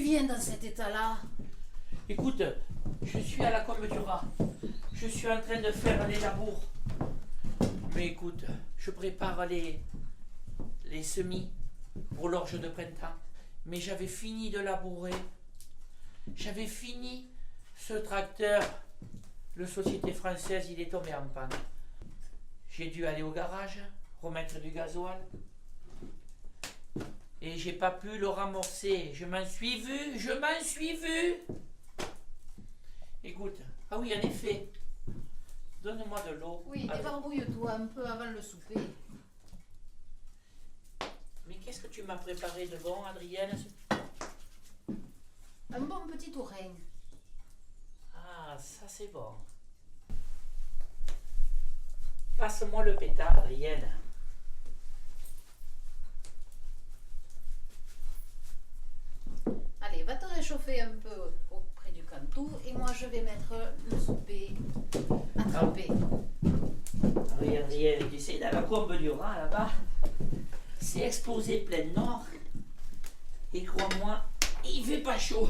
viens dans cet état-là? Écoute, je suis à la Combe du Raz. Je suis en train de faire les labours. Mais écoute, je prépare les semis pour l'orge de printemps. Mais j'avais fini de labourer. J'avais fini ce tracteur. Le Société Française, il est tombé en panne. J'ai dû aller au garage, remettre du gasoil. Et j'ai pas pu le ramorcer. Je m'en suis vu. Écoute, ah oui, en effet. Donne-moi de l'eau. Oui, débarbouille-toi un peu avant le souper. Mais qu'est-ce que tu m'as préparé de bon, Adrienne? Un bon petit tourin. Ah, ça c'est bon. Passe-moi le pétard, Adrienne. Allez, va te réchauffer un peu auprès du cantou et moi je vais mettre le souper à tremper. Oui, Adrienne, tu sais, dans la Combe du Raz, là-bas, c'est exposé plein nord. Et crois-moi, il fait pas chaud.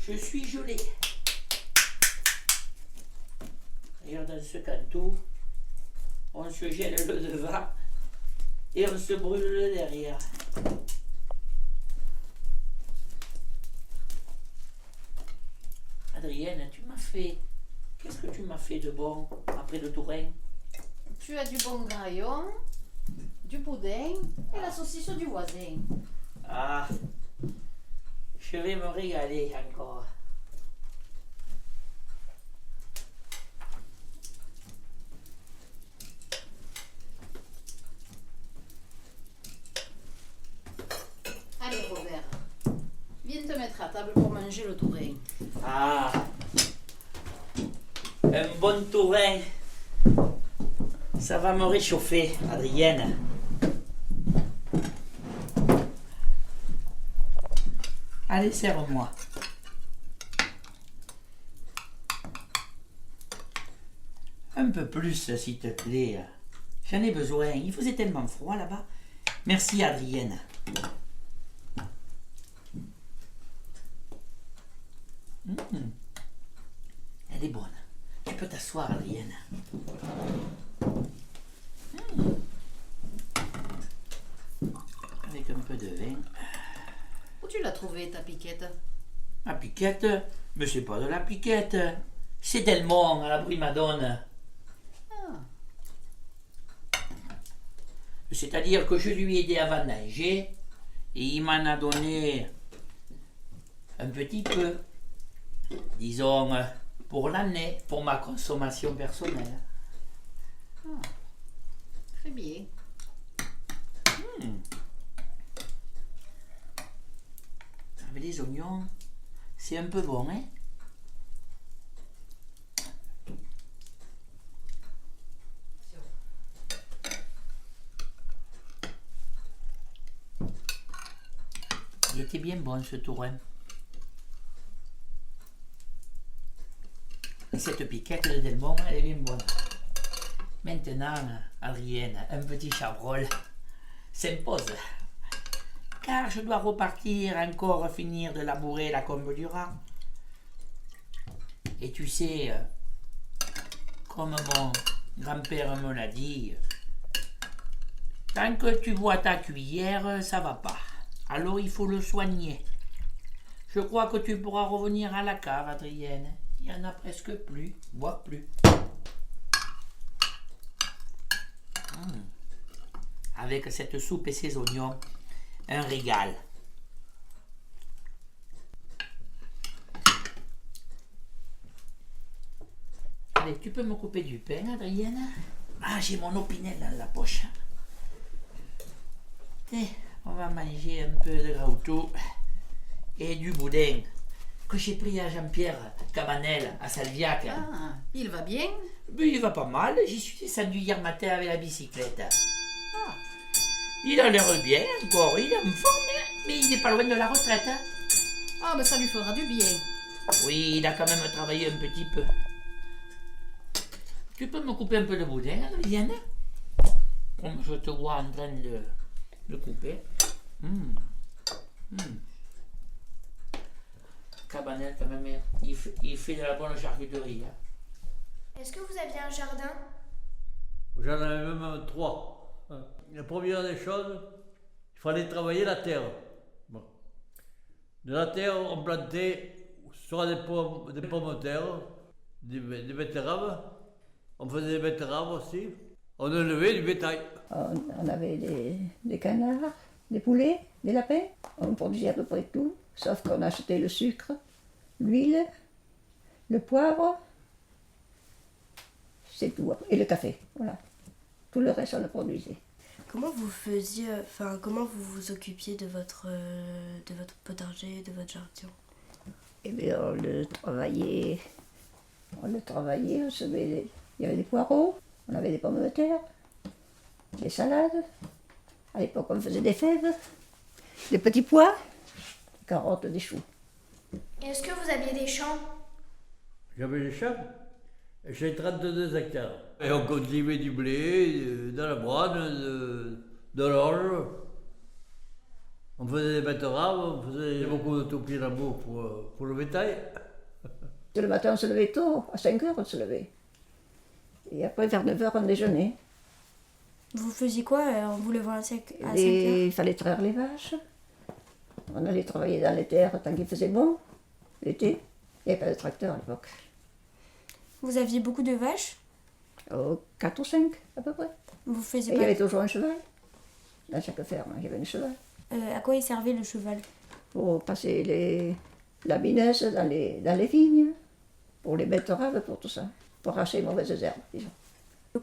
Je suis gelé. Regarde, dans ce cantou, on se gèle le devant et on se brûle le derrière. Adrienne, tu m'as fait... Qu'est-ce que tu m'as fait de bon après le tourin? Tu as du bon graillon, du boudin et la saucisse du voisin. Ah, je vais me régaler encore. Allez Robert, viens te mettre à table pour manger le tourin. Ah, un bon tourin. Ça va me réchauffer, Adrienne. Allez, serre-moi. Un peu plus, s'il te plaît. J'en ai besoin. Il faisait tellement froid là-bas. Merci, Adrienne. Elle est bonne. Tu peux t'asseoir, Adrienne. Avec un peu de vin. Où tu l'as trouvée ta piquette? La piquette? Mais c'est pas de la piquette. C'est Delmont à la Primadone. Ah, C'est-à-dire que je lui ai aidé à vendanger et il m'en a donné un petit peu. Disons, pour l'année, pour ma consommation personnelle. très bien. Avec les oignons, c'est un peu bon, hein? Il était bien bon ce tourin. Et cette piquette de Delmont, elle est bien bonne. Maintenant, Adrienne, un petit chabrol s'impose. Car je dois repartir encore finir de labourer la Combe du Raz. Et tu sais, comme mon grand-père me l'a dit, tant que tu bois ta cuillère, ça va pas. Alors il faut le soigner. Je crois que tu pourras revenir à la cave, Adrienne. Il n'y en a presque plus. Bois plus. Avec cette soupe et ces oignons, un régal. Allez, tu peux me couper du pain, Adrienne? Ah, j'ai mon opinel dans la poche. Et on va manger un peu de gâteau et du boudin que j'ai pris à Jean-Pierre Cabanel à Salviac. Ah, il va bien? Mais il va pas mal, j'y suis descendu hier matin avec la bicyclette. Ah, Il a l'air bien encore, il est en forme, mais il n'est pas loin de la retraite. ah ben ça lui fera du bien. Oui, il a quand même travaillé un petit peu. Tu peux me couper un peu de boudin, Adrienne? Comme je te vois en train de le couper. Cabanel, quand même, il fait de la bonne charcuterie. Hein. Est-ce que vous aviez un jardin? J'en avais même 3. La première des choses, il fallait travailler la terre. Bon. De la terre, on plantait soit des pommes de terre, des betteraves. On faisait des betteraves aussi. On élevait du bétail. On avait des canards, des poulets, des lapins. On produisait à peu près tout, sauf qu'on achetait le sucre, l'huile, le poivre, c'est tout. Et le café, voilà. Tout le reste, on le produisait. Comment vous faisiez, comment vous vous occupiez de votre potager, de votre jardin? Et bien, on le travaillait, on semait il y avait des poireaux, on avait des pommes de terre, des salades. À l'époque, on faisait des fèves, des petits pois, des carottes, des choux. Est-ce que vous aviez des champs? J'avais les champs. J'ai 32 hectares. Et on cultivait du blé, de la brane, de l'orge. On faisait des betteraves, on faisait beaucoup de topinambours pour le bétail. Le matin, on se levait tôt, à 5 heures, on se levait. Et après, vers 9 heures, on déjeunait. Vous faisiez quoi en vous levant à 5 heures? Il fallait traire les vaches. On allait travailler dans les terres tant qu'il faisait bon, l'été. Il n'y avait pas de tracteur à l'époque. Vous aviez beaucoup de vaches? 4 ou 5 à peu près. Vous faisiez Et il y pas... avait toujours un cheval. Dans chaque ferme, il y avait un cheval. à quoi il servait le cheval? Pour passer la binaise dans les vignes, pour les betteraves, pour tout ça. Pour arracher les mauvaises herbes, disons.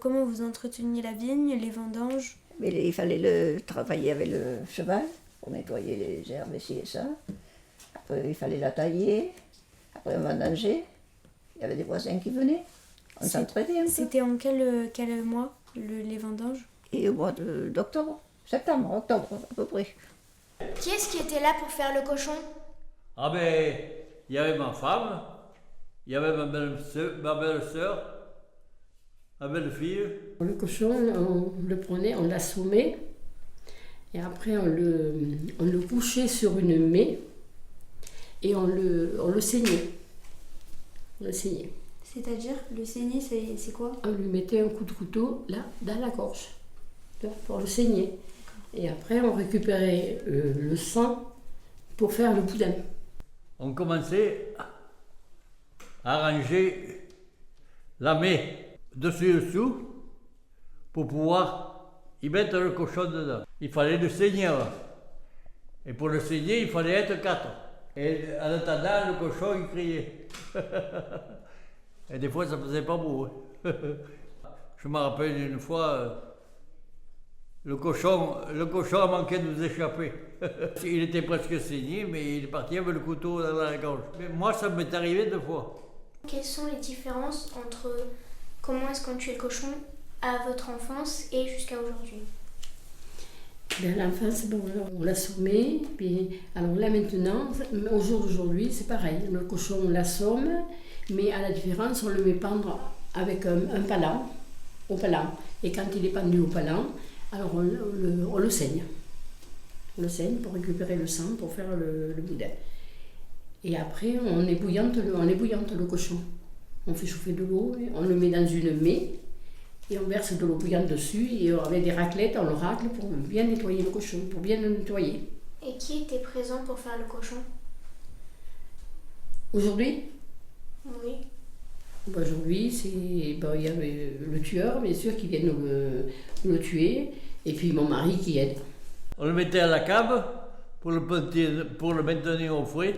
Comment vous entreteniez la vigne, les vendanges? Mais il fallait le travailler avec le cheval pour nettoyer les herbes ici et ça. Après, il fallait la tailler. Après, on vendangeait. Il y avait des voisins qui venaient. On s'entraidait un peu. C'était en quel mois, les vendanges? Et au mois d'octobre, septembre, octobre à peu près. Qui est-ce qui était là pour faire le cochon? Ah ben, il y avait ma femme, il y avait ma belle-sœur, ma belle-fille. Le cochon, on le prenait, on l'assommait, et après on le couchait sur une maie, et on le saignait. On le saignait. C'est-à-dire, le saigner, c'est quoi? On lui mettait un coup de couteau, là, dans la gorge, pour le saigner. Et après, on récupérait le sang pour faire le boudin. On commençait à arranger la maie dessus-dessous pour pouvoir y mettre le cochon dedans. Il fallait le saigner. Et pour le saigner, il fallait être 4. Et en attendant, le cochon, il criait. Et des fois, ça faisait pas beau. Je me rappelle une fois, le cochon a manqué de nous échapper. Il était presque saigné, mais il est parti avec le couteau dans la gorge. Mais moi, ça m'est arrivé 2 fois. Quelles sont les différences entre comment est-ce qu'on tuait le cochon à votre enfance et jusqu'à aujourd'hui? À l'enfance, bon, on l'assommait, puis alors là maintenant, au jour d'aujourd'hui, c'est pareil. Le cochon, on l'assomme, mais à la différence, on le met pendre avec un palan, au palan. Et quand il est pendu au palan, alors on le saigne. On le saigne pour récupérer le sang, pour faire le boudin. Et après, on ébouillante le cochon. On fait chauffer de l'eau, on le met dans une maie, et on verse de l'eau bouillante dessus, et avec des raclettes, on le racle pour bien nettoyer le cochon, pour bien le nettoyer. Et qui était présent pour faire le cochon? Aujourd'hui, Oui. aujourd'hui, il y avait le tueur, bien sûr, qui vient le tuer, et puis mon mari qui aide. On le mettait à la cave pour le maintenir au frais,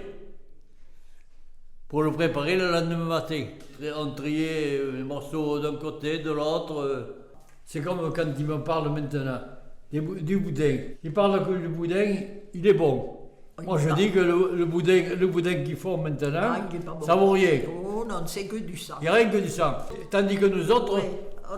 pour le préparer le lendemain matin. On triait les morceaux d'un côté, de l'autre. C'est comme quand il me parle maintenant du boudin. Il parle que le boudin, il est bon. Moi, je dis que le boudin qu'ils font maintenant, ça vaut rien. Oh non, c'est que du sang. Il n'y a rien que du sang. Tandis que nous autres, Oui.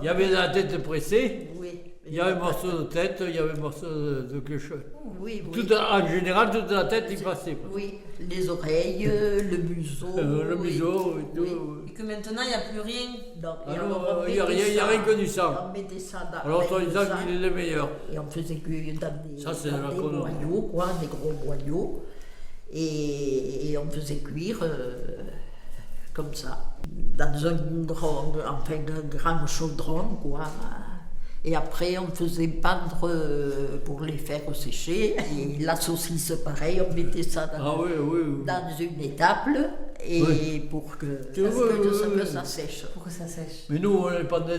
il y avait la tête pressée, Oui. il y avait un morceau de tête, il y avait un morceau de quelque chose. Oui, oui. En général, toute la tête y passait. Oui, les oreilles, le museau. Le museau et tout. Oui. Et que maintenant, il n'y a plus rien. Non, et Alors, alors, on il n'y a rien que du sang. On mettait ça dans Alors, avec toi, le disant sang, qu'il est le meilleur. et on faisait cuire dans Ça, c'est dans la des connerie. boyaux, quoi, des gros boyaux. Et on faisait cuire comme ça, dans un grand chaudron, quoi. Et après, on faisait pendre pour les faire sécher. Et la saucisse, pareil, on mettait ça dans une étable et pour que ça sèche. Pour que ça sèche. Mais nous, on les pendait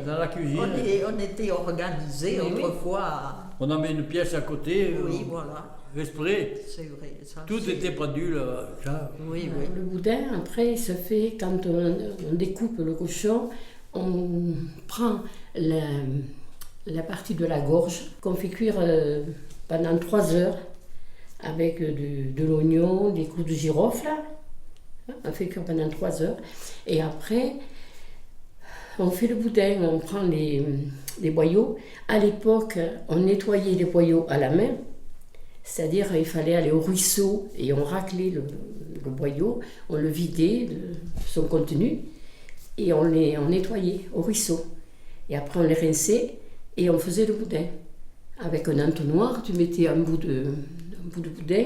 dans la cuisine. On était organisés autrefois. On avait une pièce à côté. Oui, voilà. Exprès. C'est vrai. Ça, Tout était pendu là. Ça. Oui. Le boudin, après, il se fait quand on découpe le cochon, on prend la partie de la gorge qu'on fait cuire pendant 3 heures avec de l'oignon, des clous de girofle. On fait cuire pendant 3 heures. Et après, on fait le boudin, on prend les boyaux. À l'époque, on nettoyait les boyaux à la main. C'est-à-dire il fallait aller au ruisseau et on raclait le boyau, on le vidait de son contenu et on nettoyait au ruisseau. Et après on les rinçait et on faisait le boudin. Avec un entonnoir, tu mettais un bout de boudin,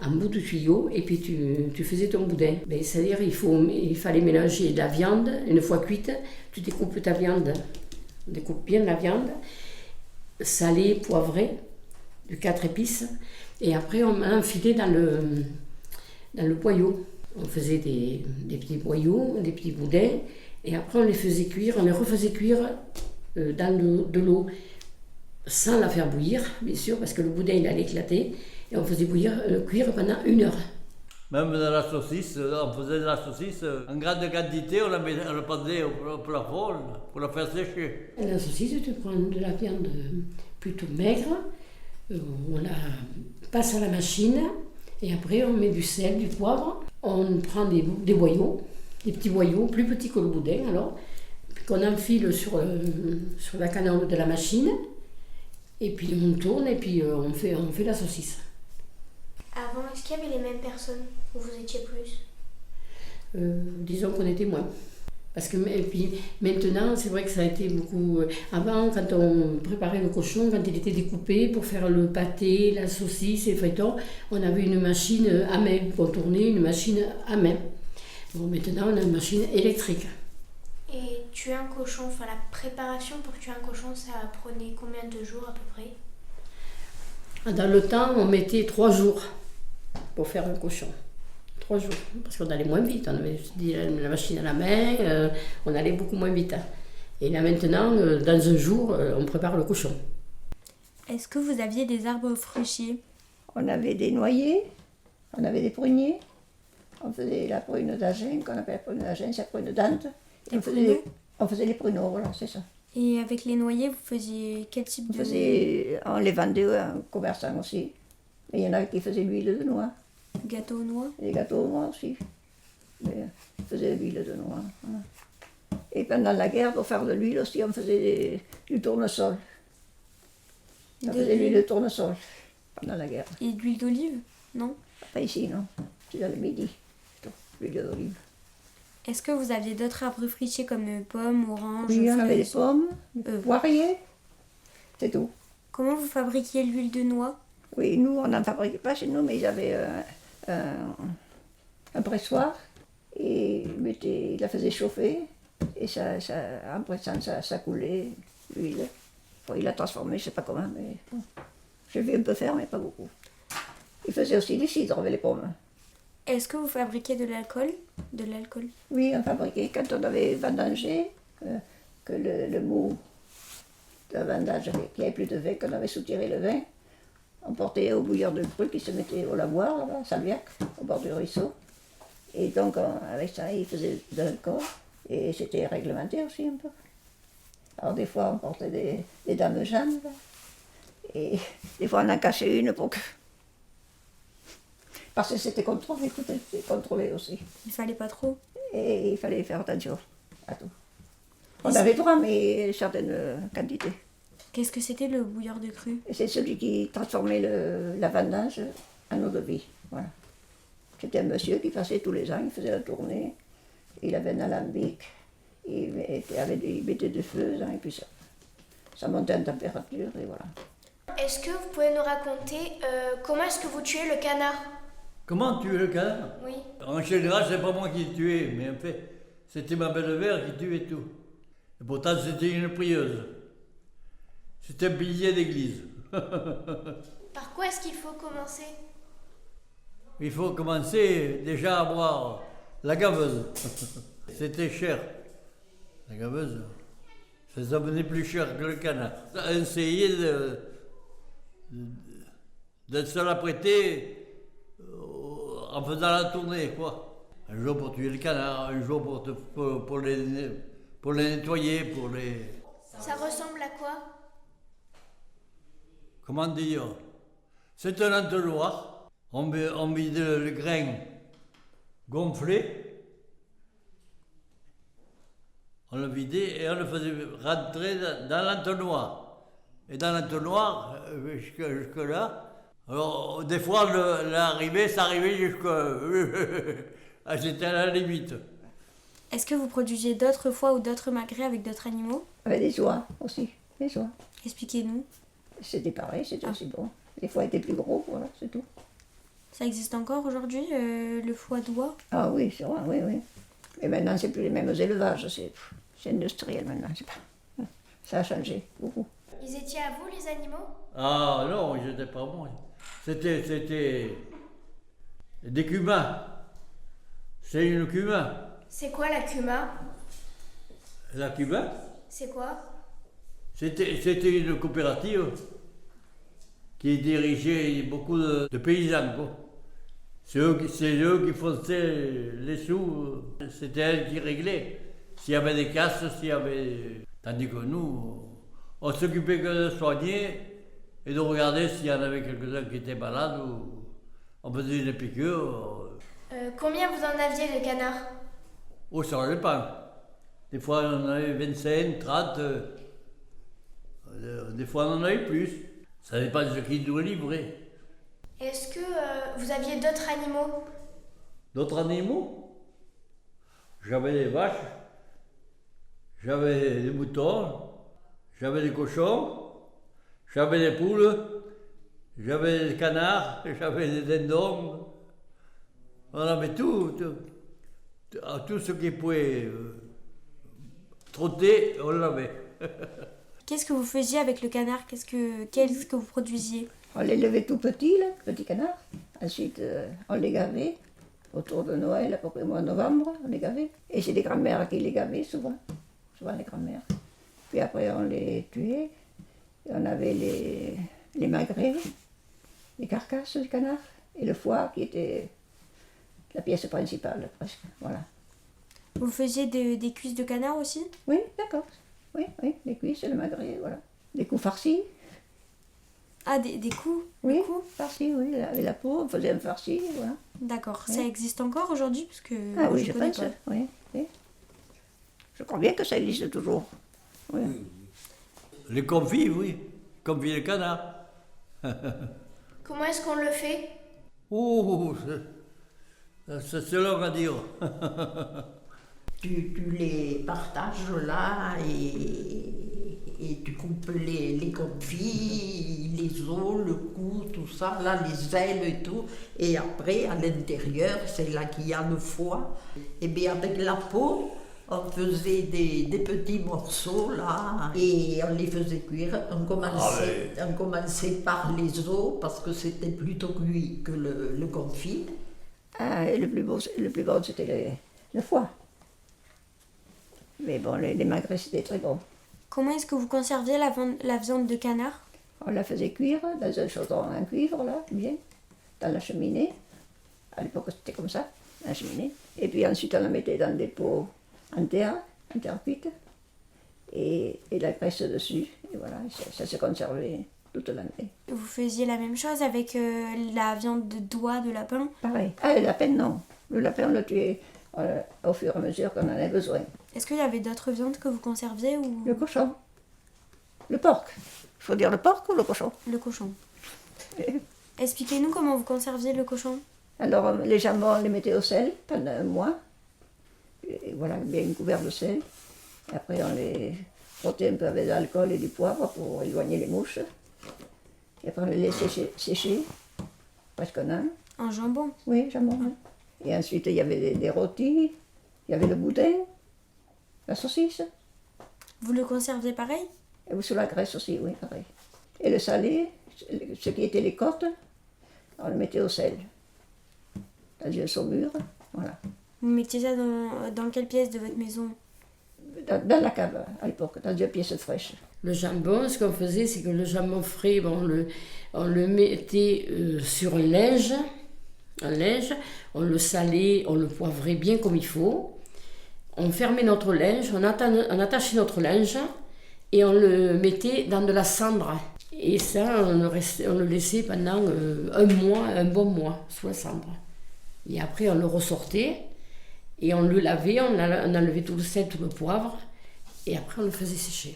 un bout de tuyau et puis tu faisais ton boudin. C'est-à-dire il fallait mélanger la viande, une fois cuite, tu découpes ta viande, on découpe bien la viande, salée, poivrée, de 4 épices, et après on enfilait dans le boyau. On faisait des petits boyaux, des petits boudins, et après on les faisait cuire, on les refaisait cuire dans de l'eau, sans la faire bouillir, bien sûr, parce que le boudin il allait éclater, et on faisait cuire pendant 1 heure. Même dans la saucisse, on faisait de la saucisse en grande quantité, on la pendait au plafond pour la faire sécher. La saucisse, tu prends de la viande plutôt maigre, on la passe à la machine et après on met du sel, du poivre, on prend des boyaux, des petits boyaux plus petits que le boudin alors, qu'on enfile sur la canne de la machine et puis on tourne et puis on fait la saucisse. Avant, est-ce qu'il y avait les mêmes personnes ou vous étiez plus? Disons qu'on était moins. Parce que, et puis maintenant, c'est vrai que ça a été beaucoup. Avant, quand on préparait le cochon, quand il était découpé pour faire le pâté, la saucisse et le feuilleton, on avait une machine à main, qu'on tournait une machine à main. Bon, maintenant, on a une machine électrique. Et tuer un cochon, enfin la préparation pour tuer un cochon, ça prenait combien de jours à peu près? Dans le temps, on mettait 3 jours pour faire un cochon. 3 jours, parce qu'on allait moins vite, on avait la machine à la main, on allait beaucoup moins vite. Et là maintenant, dans un jour, on prépare le cochon. Est-ce que vous aviez des arbres fruitiers? On avait des noyers, on avait des pruniers, on faisait la prune d'Agen, qu'on appelle la prune d'Agen, c'est la prune d'Ante. On faisait les pruneaux, voilà, c'est ça. Et avec les noyers, vous faisiez quel type de... On les vendait en commerçant aussi. Mais il y en a qui faisaient l'huile de noix. Gâteau aux noix? Les gâteaux aux noix aussi. Mais on faisait l'huile de noix. Voilà. Et pendant la guerre, pour faire de l'huile aussi, on faisait du tournesol. On faisait l'huile de tournesol pendant la guerre. Et de l'huile d'olive? Non? Pas ici, non. C'est dans le midi. L'huile d'olive. Est-ce que vous aviez d'autres arbres fruitiers comme pommes, oranges? Oui, on avait des pommes, des poiriers. C'est tout. Comment vous fabriquiez l'huile de noix? Oui, nous, on n'en fabriquait pas chez nous, mais ils avaient un pressoir et il la faisait chauffer et en pressant, ça coulait, l'huile. Bon, il l'a transformée, je ne sais pas comment, mais bon. J'ai vu un peu faire, mais pas beaucoup. Il faisait aussi du cidre avec les pommes. Est-ce que vous fabriquiez de l'alcool? Oui, on fabriquait quand on avait vendangé, que le mou de la vendange, qu'il n'y avait plus de vin, qu'on avait soutiré le vin. On portait au bouilleur de cru qui se mettait au lavoir, là-bas, à Salviac, au bord du ruisseau. Et donc, avec ça, il faisait de l'alcool. Et c'était réglementé aussi un peu. Alors, des fois, on portait des dames Jeanne. Là. Et des fois, on en cachait une pour que... Parce que c'était contrôlé, c'était contrôlé aussi. Il fallait pas trop? Et il fallait faire attention à tout. On avait droit, mais une certaine quantité. Qu'est-ce que c'était le bouilleur de cru? C'est celui qui transformait la vendange en eau de vie. Voilà. C'était un monsieur qui passait tous les ans, il faisait la tournée. Il avait un alambic, il mettait du feu, et puis ça montait en température, et voilà. Est-ce que vous pouvez nous raconter comment est-ce que vous tuez le canard? Comment tuer le canard? Oui. En général, c'est pas moi qui le tuais, mais en fait, c'était ma belle-mère qui tuait tout. Et pourtant, c'était une prieuse. C'était un pilier d'église. Par quoi est-ce qu'il faut commencer? Il faut commencer déjà à boire la gaveuse. C'était cher. La gaveuse, ça venait plus cher que le canard. Essayer de se la prêter en faisant la tournée, quoi. Un jour pour tuer le canard, un jour pour les nettoyer, pour les... Ça ressemble à quoi? Comment dire? C'est un entonnoir. On vide le grain gonflé. On le vidait et on le faisait rentrer dans l'entonnoir. Et dans l'entonnoir, jusque-là, alors des fois, ça arrivait jusqu'à... C'était à la limite. Est-ce que vous produisiez d'autres foies ou d'autres magrets avec d'autres animaux? Avec des oies aussi, des oies. Expliquez-nous. C'était pareil, c'était aussi bon. Les foies étaient plus gros, voilà, c'est tout. Ça existe encore aujourd'hui, le foie d'oie? Ah oui, c'est vrai, oui, oui. Mais maintenant, c'est plus les mêmes élevages, c'est industriel maintenant, c'est pas... Ça a changé beaucoup. Ils étaient à vous, les animaux? Ah non, j'étais pas moi. C'était des cumins. C'est une cumin. C'est quoi la cuma? La cumin, C'est quoi? c'était une coopérative qui dirigeait beaucoup de paysans, quoi. C'est eux qui faisaient les sous, c'était elles qui réglaient. S'il y avait des casses, s'il y avait... Tandis que nous, on s'occupait que de soigner et de regarder s'il y en avait quelques-uns qui étaient malades ou on faisait des piqûres. Combien vous en aviez de canards? Oh, ça dépend. Des fois, on en avait 25, 30. Des fois, on en avait plus. Ça dépend de ce qu'ils nous livraient. Est-ce que vous aviez d'autres animaux? D'autres animaux? J'avais des vaches, j'avais des moutons, j'avais des cochons, j'avais des poules, j'avais des canards, j'avais des dindons. On avait tout ce qui pouvait trotter, on l'avait. Qu'est-ce que vous faisiez avec le canard? Qu'est-ce que vous produisiez? On les levait tout petits, là, petits canards. Ensuite, on les gavait. Autour de Noël, à peu près au mois de novembre, on les gavait. Et c'est les grands-mères qui les gavaient, souvent les grands-mères. Puis après, on les tuait. Et on avait les magrets, les carcasses du canard, et le foie qui était la pièce principale, presque. Voilà. Vous faisiez des cuisses de canard aussi? Oui, d'accord. Oui, les cuisses, le magret, voilà. Des coups farcis. Ah, des coups? Oui, des coups farcis, oui. Avec la peau, on faisait un farci, voilà. D'accord. Oui. Ça existe encore aujourd'hui? Parce que Ah oui, je je connais pense, pas. oui. Je crois bien que ça existe toujours. Oui. Les confits, oui. Confits de canard. Comment est-ce qu'on le fait? Oh, c'est long à dire. Tu les partages là et tu coupes les confits, les os, le cou, tout ça, là, les ailes et tout. Et après, à l'intérieur, c'est là qu'il y a le foie. Et bien avec la peau, on faisait des petits morceaux là et on les faisait cuire. On commençait par les os parce que c'était plutôt cuit que le confit. Ah, et le plus beau, c'était le foie. Mais bon, les magrets, c'était très bon. Comment est-ce que vous conserviez la viande de canard? On la faisait cuire dans un chaudron en cuivre, là, bien, dans la cheminée. À l'époque, c'était comme ça, la cheminée. Et puis ensuite, on la mettait dans des pots en terre cuite, et la graisse dessus. Et voilà, ça se conservait toute l'année. Vous faisiez la même chose avec la viande de doigt de lapin? Pareil. Ah, le lapin, non. Le lapin, on le tuait au fur et à mesure qu'on en avait besoin. Est-ce qu'il y avait d'autres viandes que vous conserviez ou... Le cochon. Le porc. Il faut dire le porc ou le cochon? Le cochon. Expliquez-nous comment vous conserviez le cochon. Alors, les jambons, on les mettait au sel pendant un mois. Et voilà, bien couverts de sel. Et après, on les frottait un peu avec de l'alcool et du poivre pour éloigner les mouches. Et après, on les laissait sécher presque un an. Un jambon. Oui, jambon. Oui. Et ensuite, il y avait des rôtis, il y avait le boudin, la saucisse. Vous le conservez pareil? Et sous la graisse aussi, oui, pareil. Et le salé, ce qui était les côtes, on le mettait au sel. Dans une saumure, voilà. Vous mettiez ça dans quelle pièce de votre maison? Dans la cave, à l'époque, dans une pièce fraîche. Le jambon, ce qu'on faisait, c'est que le jambon frais, on le mettait sur un linge, on le salait, on le poivrait bien comme il faut. On fermait notre linge, on attachait notre linge et on le mettait dans de la cendre. Et ça, on le laissait pendant un bon mois, sous la cendre. Et après, on le ressortait et on le lavait, on enlevait tout le sel, tout le poivre, et après, on le faisait sécher.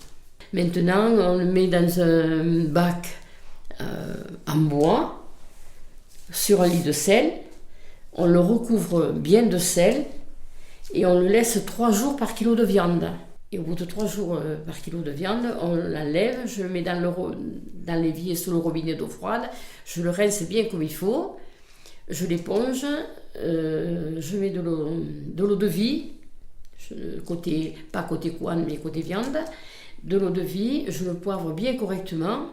Maintenant, on le met dans un bac en bois, sur un lit de sel, on le recouvre bien de sel, et on le laisse 3 jours par kilo de viande. Et au bout de 3 jours par kilo de viande, on l'enlève, je le mets dans l'évier sous le robinet d'eau froide, je le rince bien comme il faut, je l'éponge, je mets de l'eau de vie, pas côté couenne mais côté viande, de l'eau de vie, je le poivre bien correctement,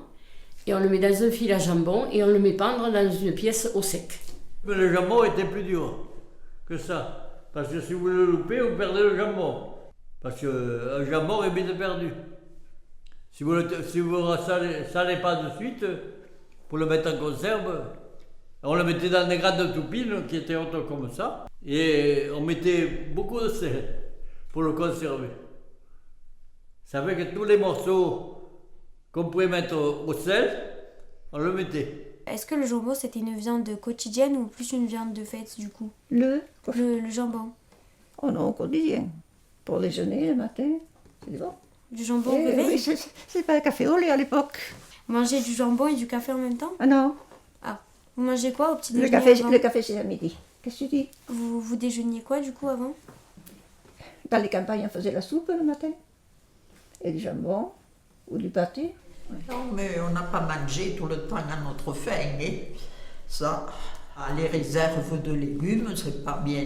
et on le met dans un fil à jambon et on le met pendre dans une pièce au sec. Mais le jambon était plus dur que ça. Parce que si vous le loupez, vous perdez le jambon. Parce qu'un jambon est vite perdu. Si vous ne salez pas de suite, pour le mettre en conserve, on le mettait dans des grandes toupines qui étaient hautes comme ça. Et on mettait beaucoup de sel pour le conserver. Ça fait que tous les morceaux qu'on pouvait mettre au sel, on le mettait. Est-ce que le jambon c'était une viande quotidienne ou plus une viande de fête du coup? Le jambon. Oh non, au quotidien. Pour déjeuner le matin, c'est bon. Du jambon au Eh réveil? oui, c'est pas le café au lait à l'époque. Vous mangez du jambon et du café en même temps? Ah non, Ah. Vous mangez quoi au petit le déjeuner avant? café c'est à midi. Qu'est-ce que tu dis? Vous déjeuniez quoi du coup avant? Dans les campagnes, on faisait la soupe le matin. Et du jambon ou du pâté. Non, mais on n'a pas mangé tout le temps à notre faim. Hein. Ça, les réserves de légumes, c'est pas bien.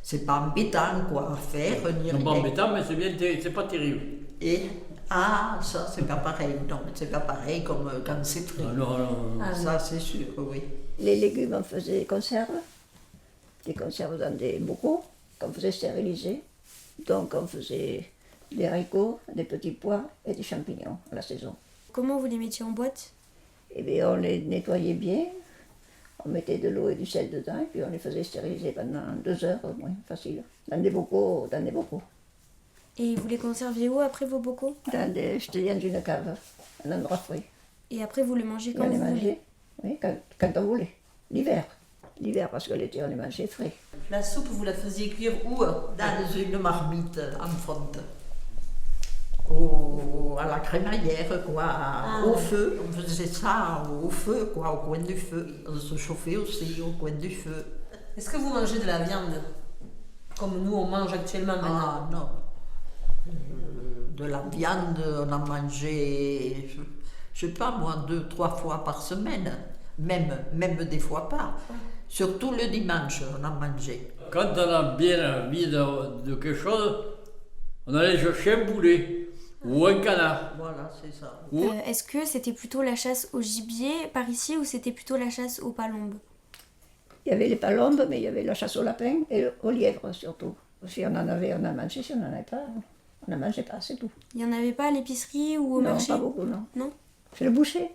C'est pas embêtant quoi à faire. C'est pas embêtant, mais c'est pas terrible. Et ça c'est pas pareil. Non, c'est pas pareil comme quand c'est frais. Non. Ça c'est sûr, oui. Les légumes, on faisait des conserves dans des bocaux qu'on faisait stériliser. Donc on faisait des haricots, des petits pois et des champignons à la saison. Comment vous les mettiez en boîte? Et bien on les nettoyait bien, on mettait de l'eau et du sel dedans et puis on les faisait stériliser pendant 2 heures au moins, facile. Dans des bocaux. Et vous les conserviez où après vos bocaux? Je te dis dans une cave, un endroit frais. Et après vous les mangez Et quand on les vous voulez? mangeait, oui, quand on voulait. L'hiver parce que l'été on les mangeait frais. La soupe, vous la faisiez cuire où? Dans une marmite en fonte. À la crémaillère, quoi, au feu. On faisait ça au feu, quoi, au coin du feu. On se chauffait aussi au coin du feu. Est-ce que vous mangez de la viande? Comme nous, on mange actuellement maintenant? Ah non. De la viande, on a mangé, je sais pas moi, 2-3 fois par semaine. Même des fois pas. Surtout le dimanche, on a mangé. Quand on a bien envie de quelque chose, on allait chercher un poulet ou un canard. Voilà, c'est ça. Est-ce que c'était plutôt la chasse au gibier par ici ou c'était plutôt la chasse aux palombes? Il y avait les palombes, mais il y avait la chasse au lapin et aux lièvres surtout. Si on en avait, on a mangé, si on n'en avait pas, on n'en mangeait pas, c'est tout. Il n'y en avait pas à l'épicerie ou au Non, marché? pas beaucoup, non. Non? Chez le boucher,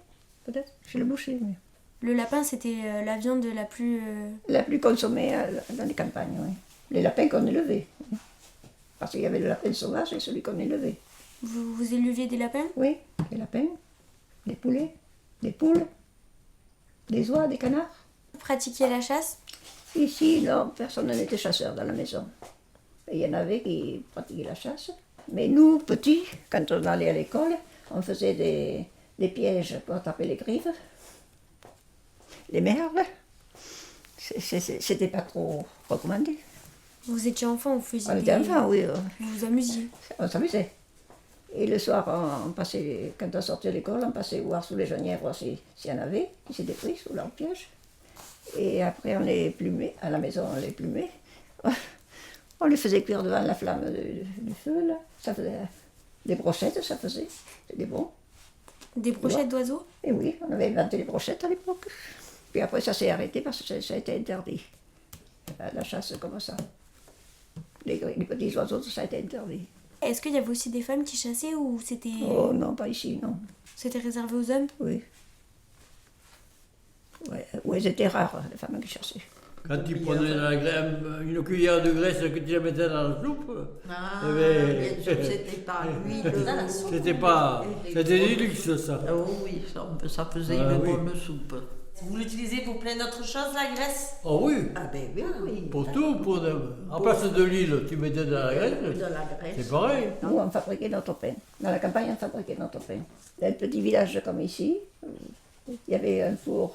peut-être. Chez le boucher, mais... Le lapin c'était la viande la plus... La plus consommée dans les campagnes, oui. Les lapins qu'on élevait. Parce qu'il y avait le lapin sauvage et celui qu'on élevait. Vous éleviez des lapins? Oui, des lapins, des poulets, des poules, des oies, des canards. Vous pratiquiez la chasse? Ici, non, personne n'était chasseur dans la maison. Et il y en avait qui pratiquaient la chasse. Mais nous, petits, quand on allait à l'école, on faisait des pièges pour attraper les grives, les merles. C'était pas trop recommandé. Vous étiez enfant, vous faisiez On était enfants, oui. Vous vous amusiez? On s'amusait. Et le soir, on passait, quand on sortait de l'école, on passait voir sous les genièvres s'il y en avait qui s'étaient pris sous leur piège. Et après, on les plumait. À la maison, on les plumait. On les faisait cuire devant la flamme du feu, là. Ça faisait des brochettes, ça faisait. C'était bon. Des brochettes d'oiseaux? Et oui, on avait inventé les brochettes à l'époque. Puis après, ça s'est arrêté parce que ça a été interdit. La chasse comme ça. Les petits oiseaux, ça a été interdit. Est-ce qu'il y avait aussi des femmes qui chassaient ou c'était... Oh non, pas ici, non. C'était réservé aux hommes? Oui. Ouais, ou elles étaient rares, les femmes qui chassaient. Quand tu prenais une cuillère de graisse que tu la mettais dans la soupe, Ah, eh bien sûr, c'était pas l'huile. c'était du luxe, ça. Oh oui, ça faisait Ah, une oui. bonne soupe. Vous l'utilisez pour plein d'autres choses, la graisse? Oh oui, Ah ben oui, oui. pour tout. En place de l'huile, tu mettais de la graisse. De la graisse. C'est pareil. Nous, on fabriquait notre pain. Dans la campagne, on fabriquait notre pain. Dans un petit village comme ici, il y avait un four,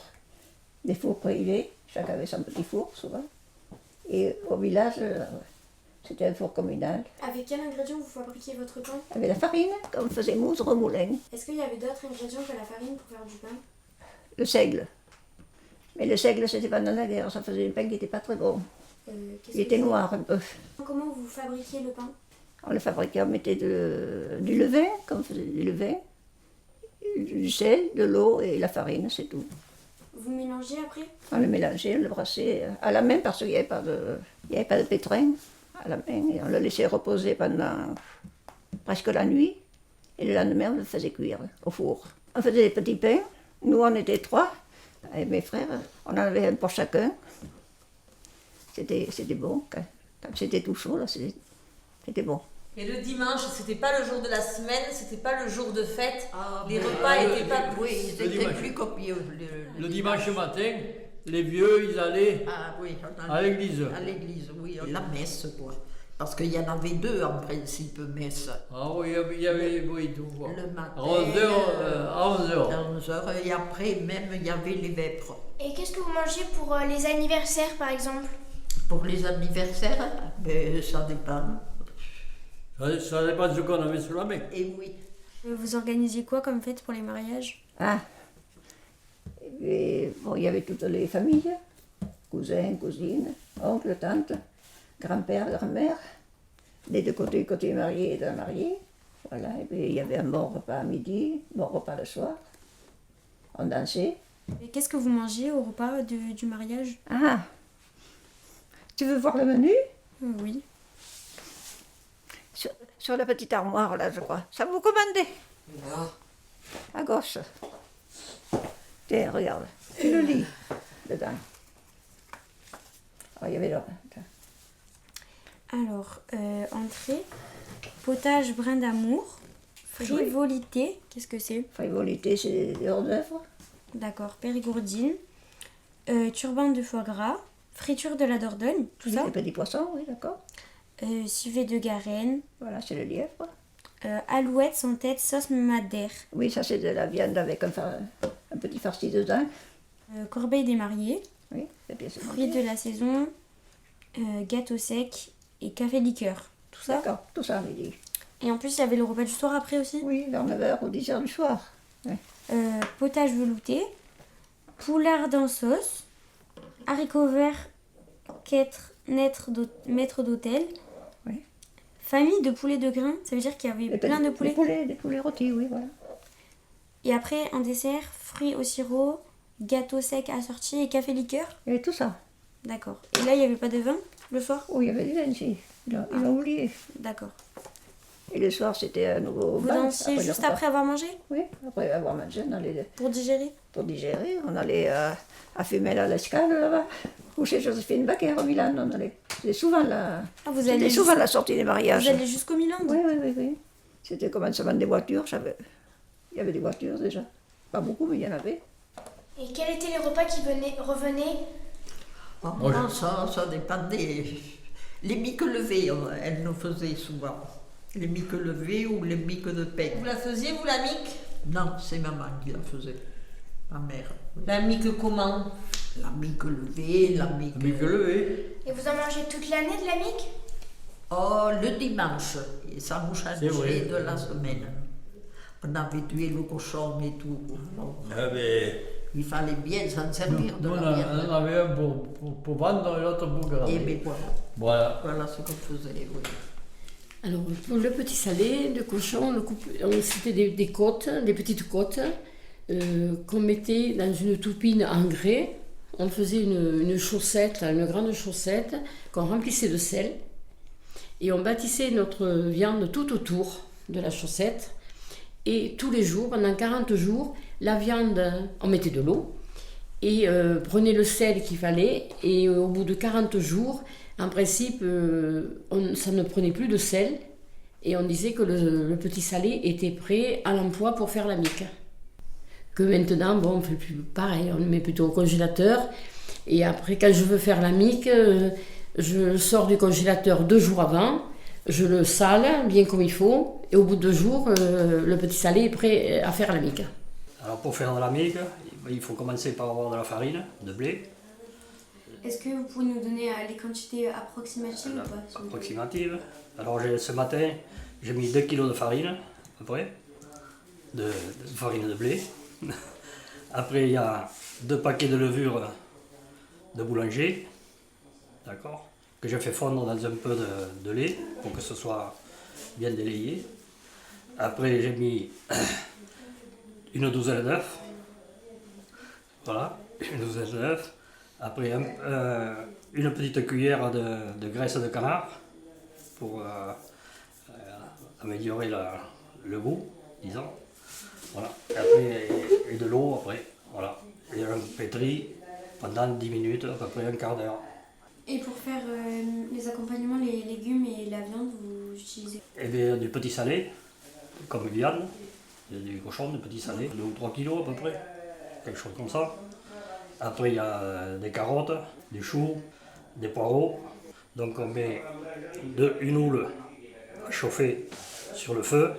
des fours privés. Chacun avait son petit four, souvent. Et au village, c'était un four communal. Avec quel ingrédient vous fabriquiez votre pain? Avec la farine, qu'on faisait mousse au moulin. Est-ce qu'il y avait d'autres ingrédients que la farine pour faire du pain? Le seigle. Mais le seigle, c'était pendant la guerre. Ça faisait un pain qui n'était pas très bon. Qu'est-ce Il était que- noir un peu. Comment vous fabriquiez le pain? On le fabriquait, on mettait du levain, comme on faisait du levain, du sel, de l'eau et la farine, c'est tout. Vous mélangez après? On le mélangeait, on le brassait à la main parce qu'il n'y avait pas de pétrin à la main. Et on le laissait reposer pendant presque la nuit. Et le lendemain, on le faisait cuire au four. On faisait des petits pains. Nous, on était 3, avec mes frères. On en avait un pour chacun. C'était bon. Quand c'était tout chaud, là, c'était bon. Et le dimanche, c'était pas le jour de la semaine, c'était pas le jour de fête. Ah, Les mais- repas étaient pas Oui, plus. ils Le étaient dimanche. plus copieux. Le dimanche matin, les vieux, ils allaient Ah oui, on à l'église. À l'église, oui. La messe, quoi. Parce qu'il y en avait 2 en principe, messe. Ah oui, il y avait oui, tout. Quoi. Le matin. À 11h. À 11h. À 11h, et après, même, il y avait les vêpres. Et qu'est-ce que vous mangez pour les anniversaires, par exemple? Pour les anniversaires, ben, ça dépend. Ça dépend de ce qu'on avait sous la main. Et oui. Vous organisiez quoi comme fête pour les mariages? Ah. Et, bon, il y avait toutes les familles, cousins, cousines, oncles, tantes, grand-père, grand-mère, des deux côtés, côté marié et d'un marié. Voilà, et puis il y avait un bon repas à midi, un bon repas le soir. On dansait. Et qu'est-ce que vous mangez au repas du mariage? Ah. Tu veux voir le menu? Oui. Sur la petite armoire, là, je crois. Ça vous commandez? À gauche. Tiens, regarde. Tu le lis dedans. Ah, il y avait là. Alors, entrée, potage brin d'amour, frivolité, qu'est-ce que c'est? Frivolité, c'est des hors d'œuvre. D'accord, périgourdine, turban de foie gras, friture de la Dordogne, tout ça, Des petits poissons, oui, d'accord. civet de Garenne, Voilà, c'est le lièvre. alouette sans tête, sauce madère, Oui, ça c'est de la viande avec un petit farci dedans. corbeille des mariés, Oui, c'est bien c'est fruits de la saison, gâteau sec et café liqueur, tout ça. D'accord, tout ça, on dit. Et en plus, il y avait le repas du soir après aussi. Oui, vers 9h ou 10h du soir. Potage velouté, poulard en sauce, haricots verts, maître d'hôtel, Oui. famille de poulets de grains, ça veut dire qu'il y avait plein de poulets. Des poulets rôtis, oui, voilà. Et après, en dessert, fruits au sirop, gâteau sec assorti et café liqueur. Et tout ça. D'accord. Et là, il n'y avait pas de vin le soir? Oui, il y avait du vin ici. Ils l'ont oublié. D'accord. Et le soir, c'était un nouveau Vous bal, dansiez le juste repas. après avoir mangé? Oui, après avoir mangé, on allait Pour digérer? pour digérer. On allait à Femelle à l'Escale, là-bas. Ou chez Joséphine Baker au Milan. On allait. C'était souvent la, Ah, vous c'était allez souvent jusqu'- la sortie des mariages. Vous allez jusqu'au Milan? Oui, oui, oui, oui. C'était le commencement des voitures. Il y avait des voitures déjà. Pas beaucoup, mais il y en avait. Et quels étaient les repas qui revenaient? Oh, Moi, non, ça dépendait. Les miques levées, elles nous faisaient souvent. Les miques levées ou les miques de pain. Vous la faisiez, vous, la mique? Non, c'est maman qui la faisait. Ma mère. La mique comment? La mique levée, la mique... Mais que levé. Et vous en mangez toute l'année de la mique? Oh, le dimanche. Et ça nous C'est vrai. changeait de la semaine. On avait tué le cochon et tout. Alors, Ah ben, Il fallait bien s'en servir de Nous, la on viande. en avait un pour vendre et l'autre pour garder. Et bien voilà, Voilà. voilà ce qu'on faisait, oui. Alors, pour le petit salé, le cochon, c'était des côtes, des petites côtes qu'on mettait dans une toupine en grès. On faisait une chaussette, une grande chaussette qu'on remplissait de sel. Et on bâtissait notre viande tout autour de la chaussette. Et tous les jours, pendant 40 jours, la viande, on mettait de l'eau et prenait le sel qu'il fallait. Et au bout de 40 jours, en principe, ça ne prenait plus de sel. Et on disait que le petit salé était prêt à l'emploi pour faire la mique. Que maintenant, bon, on fait plus pareil, on le met plutôt au congélateur. Et après, quand je veux faire la mique, je le sors du congélateur 2 jours avant, je le sale bien comme il faut, et au bout de 2 jours, le petit salé est prêt à faire la mique. Alors pour faire de la mique, il faut commencer par avoir de la farine, de blé, Est-ce que vous pouvez nous donner les quantités approximatives ou pas s'il vous plaît? approximative. Alors ce matin, j'ai mis 2 kg de farine, à peu près, de farine de blé. Après, il y a 2 paquets de levure de boulanger, d'accord, que j'ai fait fondre dans un peu de lait pour que ce soit bien délayé. Après, j'ai mis une douzaine d'œufs, voilà, une douzaine d'œufs. Après, une petite cuillère de graisse de canard pour améliorer le goût, disons. Voilà. Et après, et de l'eau après, voilà. Et on pétrit pendant 10 minutes, à peu près un quart d'heure. Et pour faire les accompagnements, les légumes et la viande, vous utilisez? Et bien du petit salé, comme viande, du cochon, du petit salé, 2 ou 3 kilos à peu près, quelque chose comme ça. Après il y a des carottes, des choux, des poireaux. Donc on met une houle à chauffer sur le feu,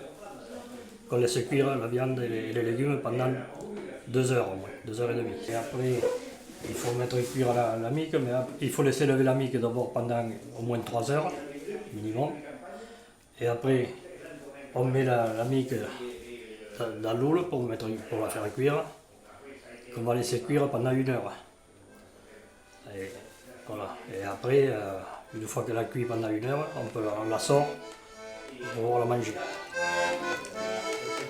qu'on laisse cuire la viande et les légumes pendant 2 heures au moins, 2 heures et demie. Et après il faut mettre cuire la mique, mais il faut laisser lever la mique d'abord pendant au moins 3 heures minimum. Et après on met la mique dans l'houle pour la faire cuire, qu'on va laisser cuire pendant 1 heure. Et, voilà. Et après, une fois qu'elle a cuit pendant 1 heure, on la sort pour pouvoir la manger.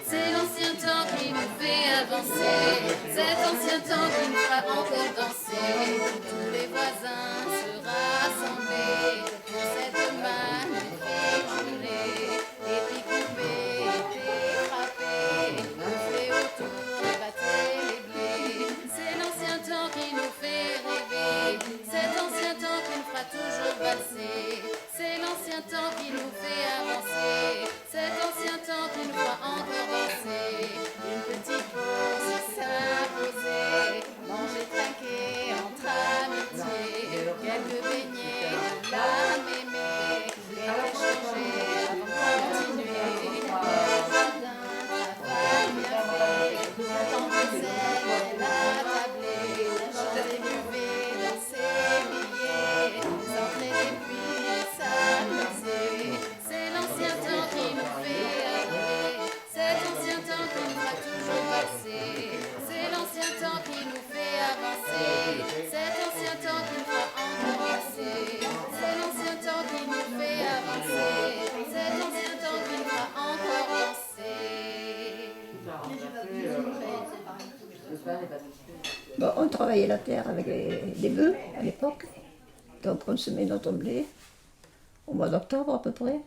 C'est l'ancien temps qui nous fait avancer, cet ancien temps qui nous fera encore danser. Tous les voisins se rassembler pour cette magnifique journée. Et puis couper, et frapper, gonfler autour, battre les blés. C'est l'ancien temps qui nous fait rêver, cet ancien temps qui nous fera toujours valser. C'est l'ancien temps qui nous fait avancer, cet ancien temps qui nous fera encore danser. Une petite pause s'imposer, manger, trinquer entre amitié, quelques beignets, de l'âme aimée, et échanger avant de continuer. Le jardin, travail bien fait, tant de sel, la tablée, chanter, buver, danser, briller, s'entrer des puits, s'amuser. C'est l'ancien temps qui nous fait rêver, cet ancien temps qui nous fera toujours passer. C'est l'ancien temps qui nous fait avancer, cet ancien temps qui nous fera encore passer. C'est l'ancien temps qui nous fait avancer, cet ancien temps qui nous fera encore danser. Bon, on travaillait la terre avec des bœufs à l'époque. Donc on semait notre blé au mois d'octobre à peu près.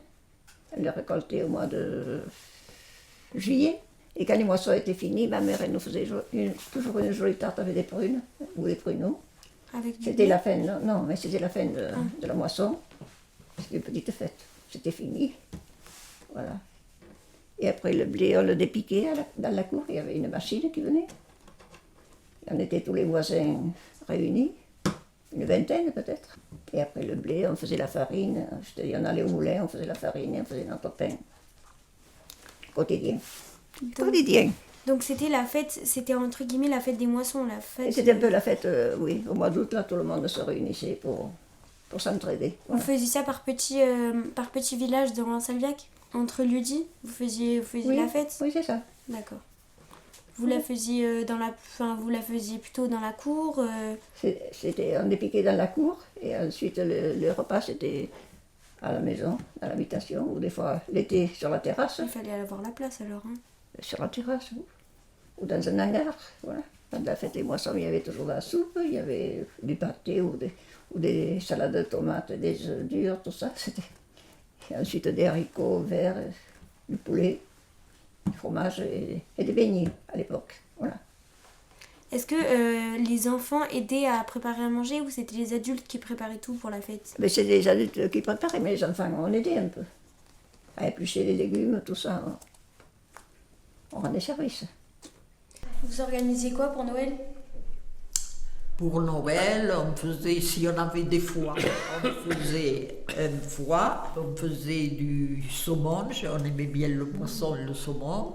On les récoltait au mois de juillet. Et quand les moissons étaient finis, ma mère elle nous faisait toujours une jolie tarte avec des prunes ou des pruneaux. Avec du C'était blé? la fin, non, mais c'était la fin de la moisson. C'était une petite fête. C'était fini. Voilà. Et après le blé, on le dépiquait dans la cour. Il y avait une machine qui venait. On était tous les voisins réunis, une vingtaine peut-être. Et après le blé, on faisait la farine. Je te dis, on allait au moulin, on faisait la farine et on faisait notre pain. Quotidien. Quotidien. Donc c'était la fête, c'était entre guillemets la fête des moissons, la Et fête. c'était un peu la fête, oui, au mois d'août, là, tout le monde se réunissait pour s'entraider. Vous Voilà. faisiez ça par petit village dans Salviac, entre lieux-dits. Vous faisiez Oui, la fête. oui, c'est ça. D'accord. Vous la faisiez vous la faisiez plutôt dans la cour On est piqué dans la cour et ensuite le repas c'était à la maison, dans l'habitation, ou des fois l'été sur la terrasse. Il fallait avoir la place alors. Hein. Sur la terrasse, ou dans un hangar, voilà. Quand la fête des moissons, il y avait toujours de la soupe, il y avait du pâté ou des salades de tomates, des œufs durs, tout ça. Et ensuite des haricots verts, du poulet, du fromage et des beignets à l'époque. Voilà. Est-ce que les enfants aidaient à préparer à manger ou c'était les adultes qui préparaient tout pour la fête? Mais c'est les adultes qui préparaient, mais les enfants on aidait un peu. À éplucher les légumes, tout ça. On rendait service. Vous organisiez quoi pour Noël? Pour Noël, on faisait, si on avait des foies, on faisait un foie, on faisait du saumon, on aimait bien le poisson et le saumon.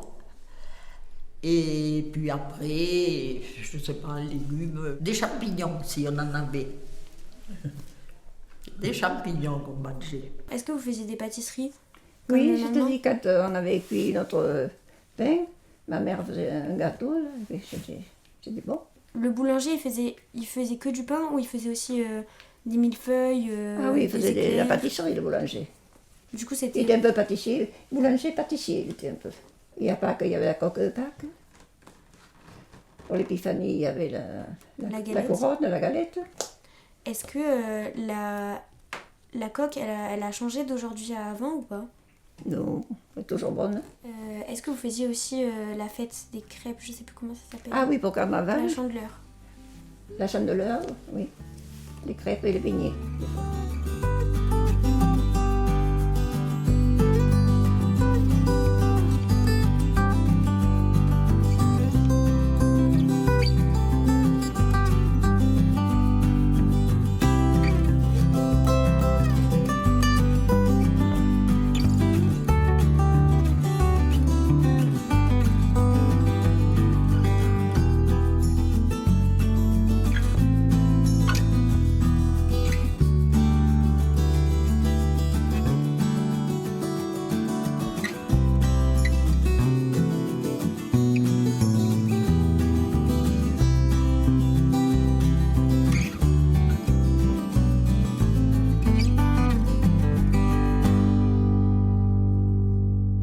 Et puis après, je ne sais pas, légumes, des champignons si on en avait. Des champignons qu'on mangeait. Est-ce que vous faisiez des pâtisseries? Oui, je te dis, quand on avait cuit notre pain, ma mère faisait un gâteau, là, et c'était bon. Le boulanger, il faisait que du pain ou il faisait aussi des millefeuilles Ah oui, il faisait des la éclairs? pâtisserie, le boulanger. Du coup, c'était... Il était un peu pâtissier, boulanger-pâtissier, il était un peu. Et à Pâques, il y avait la coque de Pâques. Pour l'épiphanie, il y avait la couronne, la galette. Est-ce que la coque, elle a changé d'aujourd'hui à avant ou pas? Non, elle est toujours bonne. Est-ce que vous faisiez aussi la fête des crêpes? Je sais plus comment ça s'appelle. Ah oui, pour carnaval. La chandeleur. La chandeleur, oui. Les crêpes et les beignets.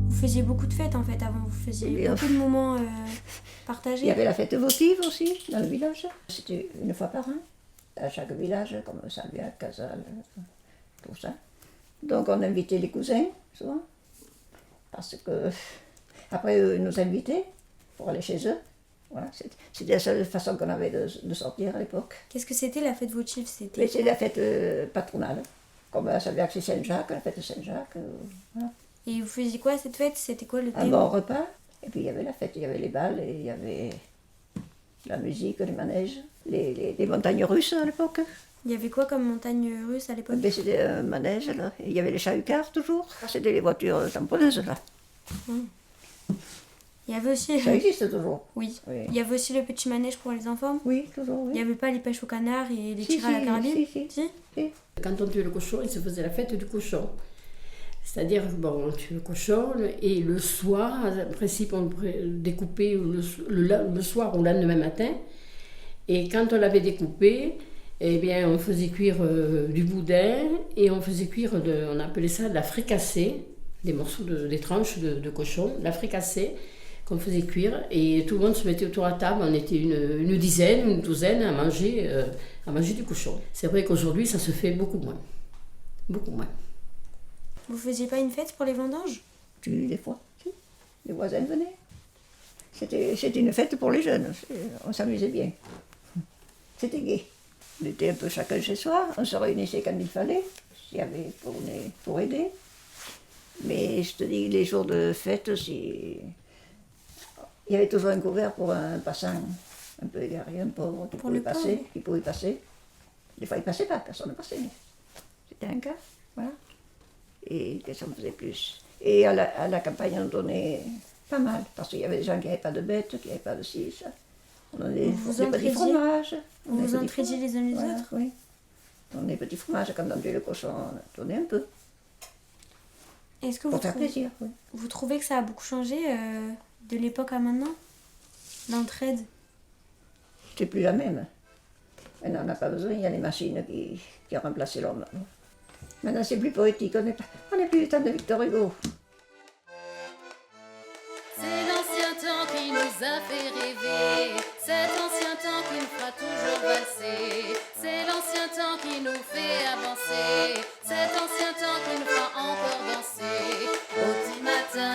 Vous faisiez beaucoup de fêtes en fait avant, vous faisiez beaucoup de moments partagés. Il y avait la fête votive aussi dans le village. C'était une fois par an, à chaque village, comme Salviac, Casal, tout ça. Donc on invitait les cousins, souvent, parce que après eux nous invitaient pour aller chez eux. Voilà, c'était la seule façon qu'on avait de sortir à l'époque. Qu'est-ce que c'était la fête votive? Mais c'est la fête patronale, comme à Salviac c'est Saint-Jacques, la fête de Saint-Jacques. Voilà. Et vous faisiez quoi à cette fête? C'était quoi le thème? Un bon repas, et puis il y avait la fête, il y avait les balles, et il y avait la musique, les manèges, les montagnes russes à l'époque. Il y avait quoi comme montagne russe à l'époque? C'était un manège, là. Et il y avait les chahutcards toujours. C'était les voitures japonaises, là. Il y avait aussi... Ça existe toujours. Oui. Il y avait aussi le petit manège pour les enfants? Oui, toujours, oui. Il n'y avait pas les pêches au canard et les tirs à la carabine? Si. Quand on tuait le cochon, il se faisait la fête du cochon. C'est-à-dire, bon, on tue le cochon et le soir, en principe, on découpait le soir ou le lendemain matin. Et quand on l'avait découpé, eh bien, on faisait cuire du boudin et on faisait cuire, on appelait ça de la fricassée, des morceaux, des tranches de cochon, la fricassée qu'on faisait cuire. Et tout le monde se mettait autour de la table, on était une dizaine, une douzaine à manger du cochon. C'est vrai qu'aujourd'hui, ça se fait beaucoup moins. Beaucoup moins. Vous faisiez pas une fête pour les vendanges? Des fois, si. Les voisins venaient. C'était une fête pour les jeunes. On s'amusait bien. C'était gai. On était un peu chacun chez soi. On se réunissait quand il fallait. S'il y avait pour aider. Mais je te dis, les jours de fête, il y avait toujours un couvert pour un passant un peu égaré, un pauvre, qui pouvait passer. Des fois, il ne passait pas, personne ne passait. C'était un cas, voilà. Et qu'est-ce qu'on faisait plus? Et à la campagne, on donnait pas mal, parce qu'il y avait des gens qui n'avaient pas de bêtes, qui n'avaient pas de ci, ça. On donnait des petits fromages. Vous vous entraidiez les uns les autres? Oui. On donnait des petits fromages, quand on tuait le cochon, on donnait un peu. Est-ce que pour faire plaisir, oui. Vous trouvez que ça a beaucoup changé de l'époque à maintenant? l'entraide? C'est plus la même. Maintenant, on n'a pas besoin, il y a les machines qui ont remplacé l'homme. Maintenant, c'est plus poétique, on n'est plus du temps de Victor Hugo. C'est l'ancien temps qui nous a fait rêver, cet ancien temps qui nous fera toujours valser. C'est l'ancien temps qui nous fait avancer, cet ancien temps qui nous fera encore danser. Au petit matin,